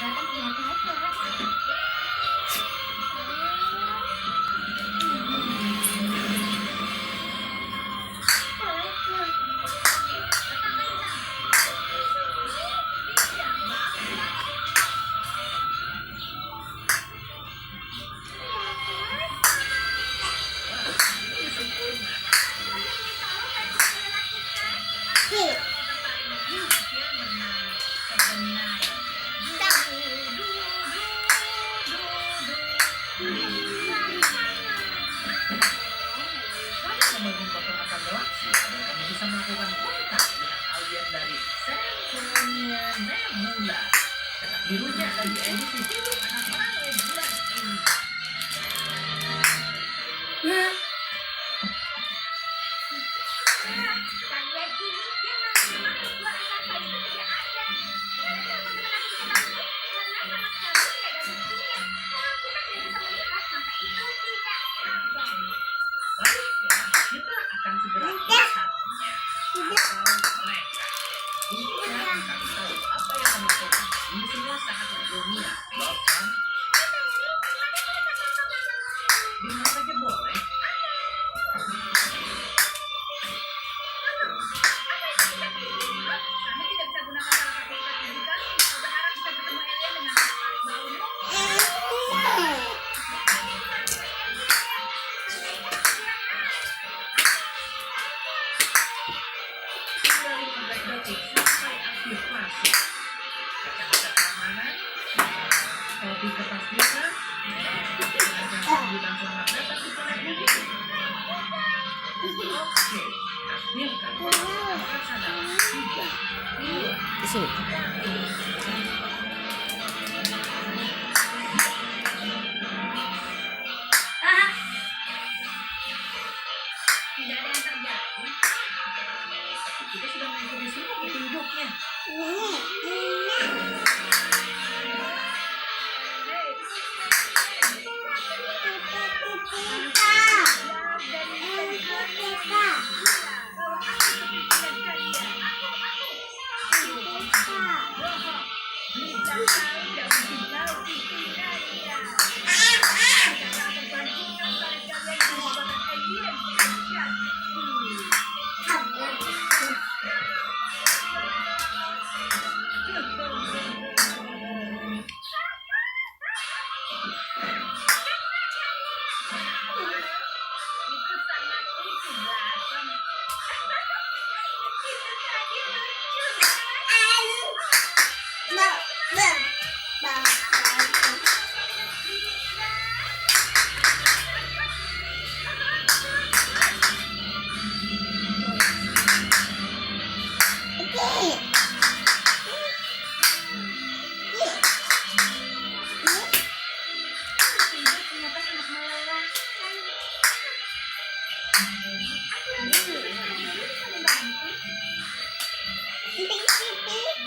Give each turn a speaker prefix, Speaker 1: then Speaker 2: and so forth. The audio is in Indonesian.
Speaker 1: Kamu bisa melakukan kontak dengan alien dari Symphonia Nebula. Cetak birunya bagi edisi film anak-anak bulan ini. Baiklah, kita akan segera melihatnya. Atau mereka. Jika kami tahu apa yang kami lakukan, ini semua sangat ilmiah, Bapak. Di mana saja boleh.
Speaker 2: Kami tidak bisa gunakan salah satu ikat gigi kami. Kau berharap bisa bertemu alien dengan cepat baumu?
Speaker 1: Tinggal 15 detik sampai aktivasi. Kacamata keamanan, topi kepastian, dengan sambutan selamat datang di planet bumi. Oke, aktifkan pernapasan dalam 3, 2,
Speaker 3: Di sini.
Speaker 2: Tidak ada yang terjadi.
Speaker 1: kita sudah mengikuti semua petunjuknya.
Speaker 2: Itu sangat lucu, Blossom. Itu tadi lucu, ternyata sangat melelahkan.
Speaker 3: Titik-titik.